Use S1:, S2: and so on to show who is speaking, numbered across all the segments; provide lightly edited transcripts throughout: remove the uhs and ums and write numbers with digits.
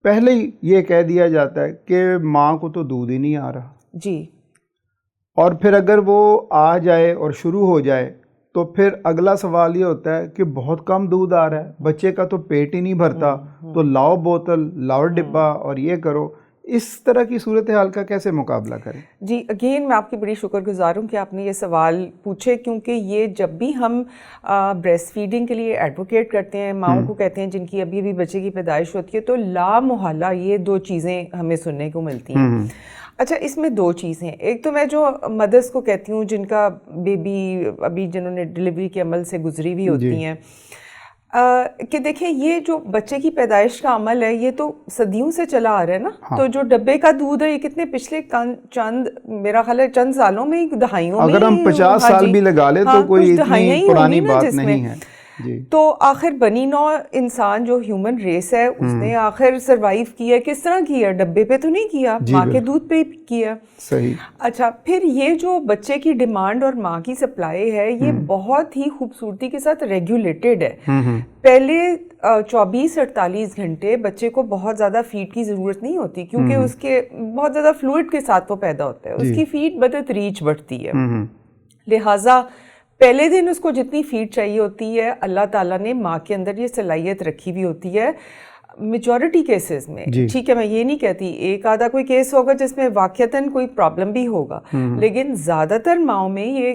S1: پہلے ہی یہ کہہ دیا جاتا ہے کہ ماں کو تو دودھ ہی نہیں آ رہا
S2: جی،
S1: اور پھر اگر وہ آ جائے اور شروع ہو جائے تو پھر اگلا سوال یہ ہوتا ہے کہ بہت کم دودھ آ رہا ہے، بچے کا تو پیٹ ہی نہیں بھرتا، تو لاؤ بوتل، لاؤ ڈبہ اور یہ کرو. اس طرح کی صورتحال کا کیسے مقابلہ کریں؟
S2: جی اگین میں آپ کی بڑی شکر گزار ہوں کہ آپ نے یہ سوال پوچھے، کیونکہ یہ جب بھی ہم بریسٹ فیڈنگ کے لیے ایڈوکیٹ کرتے ہیں، ماؤں کو کہتے ہیں جن کی ابھی ابھی بچے کی پیدائش ہوتی ہے، تو لا محالہ یہ دو چیزیں ہمیں سننے کو ملتی ہیں. اچھا، اس میں دو چیزیں، ایک تو میں جو مدرس کو کہتی ہوں جن کا بیبی ابھی جنہوں نے ڈلیوری کے عمل سے گزری ہوئی ہوتی ہیں، کہ دیکھیں یہ جو بچے کی پیدائش کا عمل ہے یہ تو صدیوں سے چلا آ رہا ہے نا. تو جو ڈبے کا دودھ ہے یہ کتنے پچھلے چند میرا خیال ہے چند سالوں میں ہی، دہائیوں میں،
S1: اگر ہم 50 سال بھی لگا لیں تو کوئی اتنی پرانی بات نہیں ہے.
S2: تو آخر بنی نوع انسان جو ہیومن ریس ہے اس نے آخر سروائیو کیا، کس طرح کیا؟ ڈبے پہ تو نہیں کیا، ماں کے دودھ پہ کیا.
S1: صحیح.
S2: اچھا، پھر یہ جو بچے کی ڈیمانڈ اور ماں کی سپلائی ہے یہ بہت ہی خوبصورتی کے ساتھ ریگولیٹڈ ہے. پہلے 24-48 گھنٹے بچے کو بہت زیادہ فیڈ کی ضرورت نہیں ہوتی، کیونکہ اس کے بہت زیادہ فلوئڈ کے ساتھ وہ پیدا ہوتا ہے، اس کی فیڈ بتدریج بڑھتی ہے. لہٰذا پہلے دن اس کو جتنی فیڈ چاہیے ہوتی ہے اللہ تعالیٰ نے ماں کے اندر یہ صلاحیت رکھی ہوئی ہوتی ہے. میجورٹی کیسز میں، ٹھیک ہے میں یہ نہیں کہتی، ایک آدھا کوئی کیس ہوگا جس میں واقعتاً کوئی پرابلم بھی ہوگا، لیکن زیادہ تر ماؤں میں یہ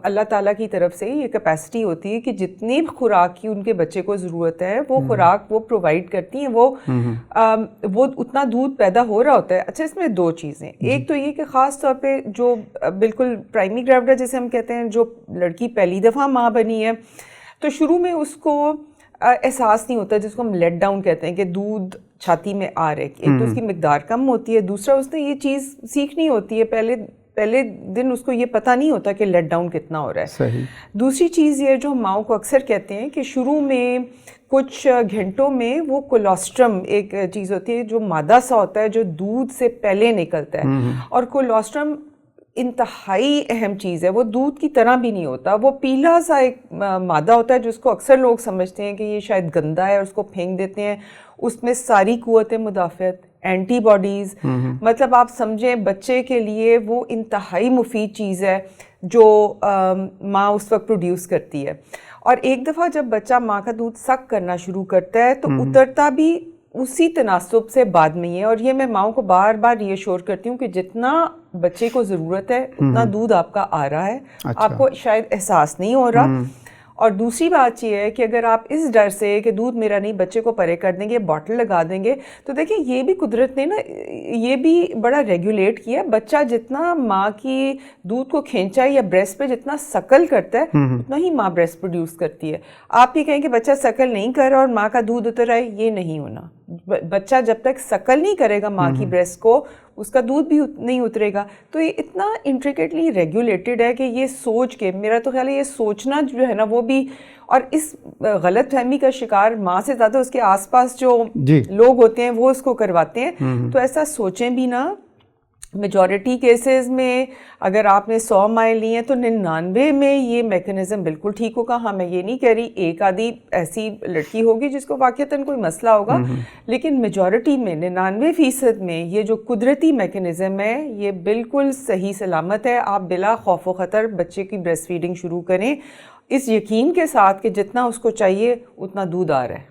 S2: اللہ تعالیٰ کی طرف سے یہ کیپیسٹی ہوتی ہے کہ جتنی خوراک کی ان کے بچے کو ضرورت ہے وہ خوراک وہ پرووائڈ کرتی ہیں، وہ اتنا دودھ پیدا ہو رہا ہوتا ہے. اچھا، اس میں دو چیزیں، ایک تو یہ کہ خاص طور پہ جو بالکل پرائمری گریویڈا جسے ہم کہتے ہیں، جو لڑکی پہلی دفعہ ماں بنی ہے، تو شروع میں اس کو احساس نہیں ہوتا، جس کو ہم لیٹ ڈاؤن کہتے ہیں کہ دودھ چھاتی میں آ رہے. ایک تو اس کی مقدار کم ہوتی ہے، دوسرا اس نے یہ چیز سیکھنی ہوتی ہے، پہلے دن اس کو یہ پتہ نہیں ہوتا کہ لیٹ ڈاؤن کتنا ہو رہا ہے.
S1: صحیح.
S2: دوسری چیز یہ جو ہم ماؤں کو اکثر کہتے ہیں کہ شروع میں کچھ گھنٹوں میں وہ کولیسٹرم ایک چیز ہوتی ہے جو مادہ سا ہوتا ہے جو دودھ سے پہلے نکلتا ہے، اور کولیسٹرم انتہائی اہم چیز ہے. وہ دودھ کی طرح بھی نہیں ہوتا، وہ پیلا سا ایک مادہ ہوتا ہے جس کو اکثر لوگ سمجھتے ہیں کہ یہ شاید گندا ہے اور اس کو پھینک دیتے ہیں. اس میں ساری قوت مدافعت، اینٹی باڈیز، مطلب آپ سمجھیں بچے کے لیے وہ انتہائی مفید چیز ہے جو ماں اس وقت پروڈیوس کرتی ہے. اور ایک دفعہ جب بچہ ماں کا دودھ سک کرنا شروع کرتا ہے تو اترتا بھی اسی تناسب سے بعد میں ہی ہے. اور یہ میں ماؤں کو بار بار ری ایشور کرتی ہوں کہ جتنا بچے کو ضرورت ہے اتنا دودھ آپ کا آ رہا ہے، آپ کو شاید احساس نہیں ہو رہا. اور دوسری بات یہ ہے کہ اگر آپ اس ڈر سے کہ دودھ میرا نہیں بچے کو پرے کر دیں گے، باٹل لگا دیں گے، تو دیکھیں یہ بھی قدرت نے نا یہ بھی بڑا ریگولیٹ کیا. بچہ جتنا ماں کی دودھ کو کھینچا ہے یا بریسٹ پہ جتنا سکل کرتا ہے اتنا ہی ماں بریسٹ پروڈیوس کرتی ہے. آپ یہ کہیں کہ بچہ سکل نہیں کر رہا اور ماں کا دودھ اتر آئے، یہ نہیں ہونا. بچہ جب تک سکل نہیں کرے گا ماں کی بریسٹ کو اس کا دودھ بھی نہیں اترے گا. تو یہ اتنا انٹریکیٹلی ریگولیٹڈ ہے کہ یہ سوچ کے، میرا تو خیال ہے یہ سوچنا جو ہے نا وہ بھی، اور اس غلط فہمی کا شکار ماں سے زیادہ اس کے آس پاس جو لوگ ہوتے ہیں وہ اس کو کرواتے ہیں. تو ایسا سوچیں بھی نا. میجورٹی کیسز میں اگر آپ نے 100 مائیں لی ہیں تو 99 میں یہ میکنزم بالکل ٹھیک ہوگا. ہاں میں یہ نہیں کہہ رہی ایک آدھی ایسی لڑکی ہوگی جس کو واقعتاً کوئی مسئلہ ہوگا، لیکن میجورٹی میں 99% میں یہ جو قدرتی میکنزم ہے یہ بالکل صحیح سلامت ہے. آپ بلا خوف و خطر بچے کی بریسٹ فیڈنگ شروع کریں اس یقین کے ساتھ کہ جتنا اس کو چاہیے اتنا دودھ آ رہا ہے.